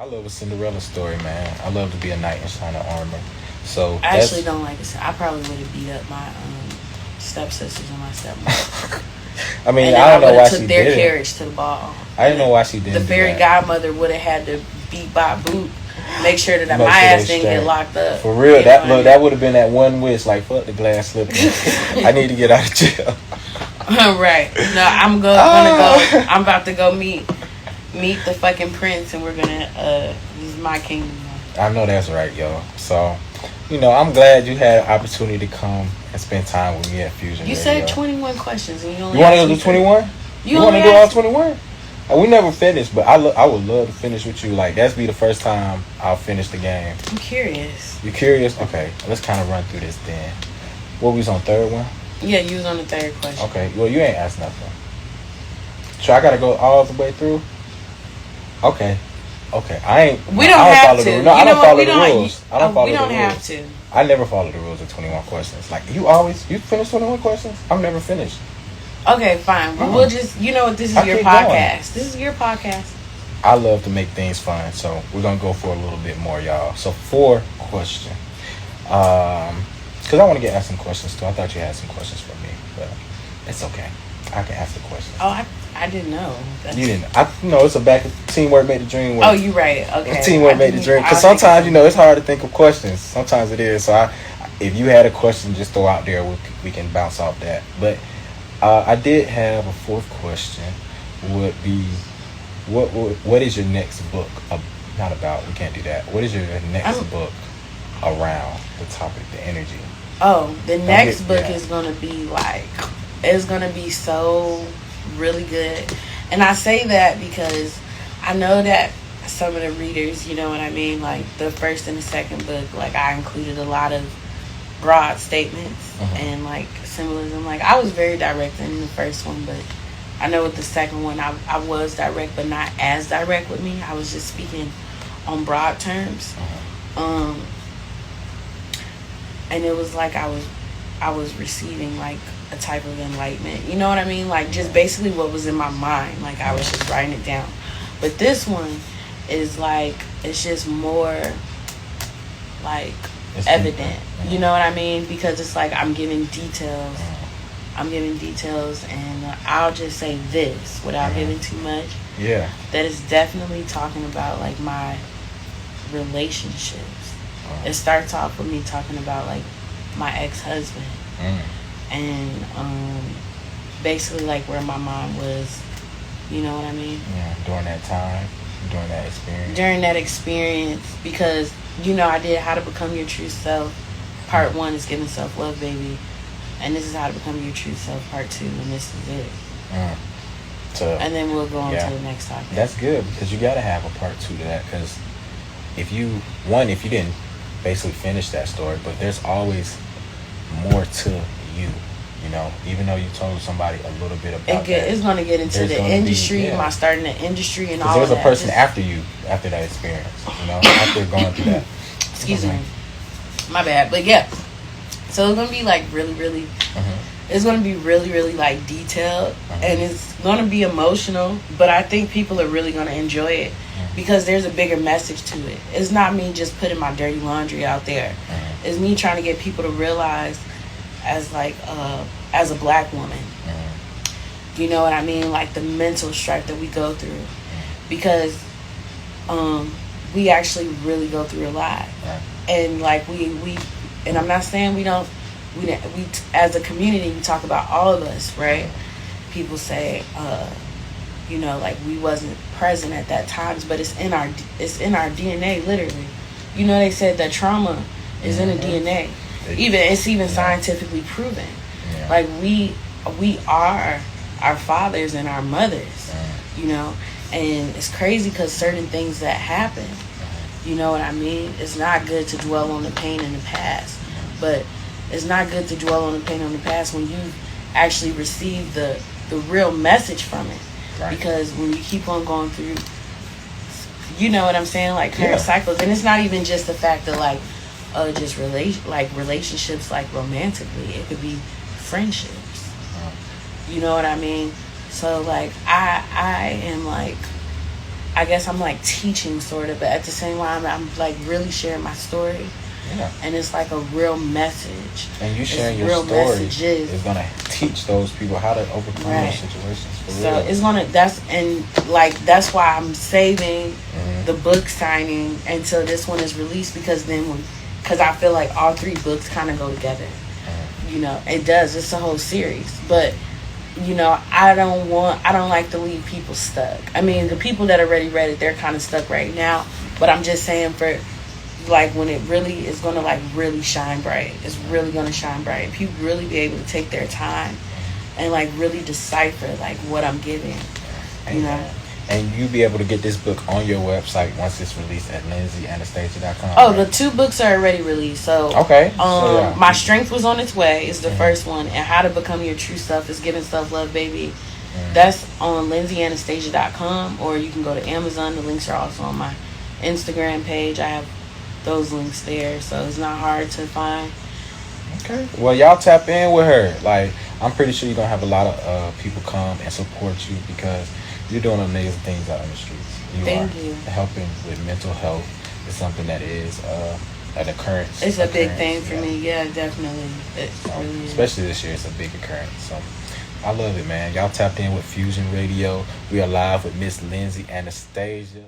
I love a Cinderella story, man. I love to be a knight in shining armor. So I actually don't like it. I probably would have beat up my stepsisters and my stepmother. I mean, and I don't know why took she their did carriage to the ball. I didn't know why she did. The fairy godmother would have had to beat by boot, make sure that my ass didn't get locked up. For real, that would have been that one wish. Like, fuck the glass slipper. I need to get out of jail. Right. No, I'm gonna go. I'm about to go meet the fucking prince, and we're gonna. This is my kingdom. I know that's right, yo. So, I'm glad you had an opportunity to come and spend time with me at Fusion. You said 21 questions, and you only. You want to do 21? You want to do all 21? We never finished, but I would love to finish with you. Like, that's be the first time I'll finish the game. I'm curious. You curious? Okay, let's kind of run through this then. What, we was on third one? Yeah, you was on the third question. Okay, well, you ain't asked nothing. So I got to go all the way through? Okay. I ain't. We don't have to. No, I don't follow the rules. I don't follow the rules. We don't have to. I never follow the rules of 21 questions. Like, you finish 21 questions? I'm never finished. Okay, fine. Well, we'll just, this is your podcast. This is your podcast. I love to make things fun, so we're going to go for a little bit more, y'all. So, 4 question. Because I want to get asked some questions, too. I thought you had some questions for me, but it's okay. I can ask the questions. Oh, I didn't know. You didn't. It's a back of teamwork made the dream work. Oh, you're right. Okay. Teamwork made the dream. Because sometimes, it's hard to think of questions. Sometimes it is. So, if you had a question, just throw out there. We can bounce off that. But I did have a 4th question. Would be, what is your next book? Not about. We can't do that. What is your next book around the topic, the energy? Oh, the next book is going to be it's going to be so really good. And I say that because I know that some of the readers, you know what I mean? Like, the first and the second book, like, I included a lot of broad statements and, like, symbolism. Like, I was very direct in the first one, but I know with the second one, I was direct, but not as direct with me. I was just speaking on broad terms. And it was like I was receiving, like, a type of enlightenment. You know what I mean? Like, just basically what was in my mind. Like, I was just writing it down. But this one is, like, it's just more, like, it's evident. You know what I mean? Because it's like I'm giving details. And I'll just say this without giving too much. Yeah. That is definitely talking about, like, my relationships. It starts off with me talking about, like, my ex-husband. And basically, like, where my mom was. You know what I mean? Yeah, during that time, during that experience. During that experience, because, I did How to Become Your True Self. Part 1 is Giving Self-Love, Baby. And this is How to Become Your True Self, Part 2. And this is it. So, and then we'll go on to the next topic. That's good, because you got to have a Part 2 to that. Because if you didn't basically finish that story, but there's always more to you. Even though you told somebody a little bit about it's going to get into the industry, my starting the industry and all that. There's a person after that experience, after going through that. Excuse me. My bad. But yeah. So it's going to be, like, really, really, it's going to be really, really, like, detailed. And it's going to be emotional. But I think people are really going to enjoy it because there's a bigger message to it. It's not me just putting my dirty laundry out there. It's me trying to get people to realize as, like, as a black woman, you know what I mean? Like, the mental strife that we go through, because we actually really go through a lot, and, like, we and I'm not saying we as a community, we talk about all of us, right? People say, like, we wasn't present at that times, but it's in our DNA, literally. They said that trauma is in the DNA. It's even scientifically proven. Like, we are our fathers and our mothers, and it's crazy because certain things that happen, you know what I mean? It's not good to dwell on the pain in the past, but it's not good to dwell on the pain in the past when you actually receive the real message from it. Right. Because when you keep on going through, you know what I'm saying, like, current cycles, and it's not even just the fact that, like, just relationships, like, romantically. It could be friendships. You know what I mean? So, like, I am, like, I guess I'm like teaching sort of, but at the same time, I'm like really sharing my story. Yeah. And it's like a real message. And you sharing your real story messages. is gonna teach those people how to overcome Right. those situations. For So real. it's gonna that's why I'm saving the book signing until this one is released, because because I feel like all 3 books kind of go together. You know, it does. It's a whole series, but you know, I don't like to leave people stuck. I mean, the people that already read it, they're kind of stuck right now. But I'm just saying, for like when it really is gonna like really shine bright, it's really gonna shine bright. And people really be able to take their time and like really decipher like what I'm giving. You know. And you be able to get this book on your website once it's released at lindseyanastasia.com. Oh, right? the 2 books are already released. So okay. My Strength was on its way is the first one, and How to Become Your True Self is Giving Self Love, Baby. That's on lindseyanastasia.com, or you can go to Amazon. The links are also on my Instagram page. I have those links there, so it's not hard to find. Okay. Well, y'all tap in with her. Like, I'm pretty sure you're gonna have a lot of people come and support you, because you're doing amazing things out in the streets. Thank you. Helping with mental health is something that is an occurrence. It's a big thing for me. Yeah, definitely. Really especially this year, it's a big occurrence. So I love it, man. Y'all tapped in with Fusion Radio. We are live with Miss Lindsey Anastasia.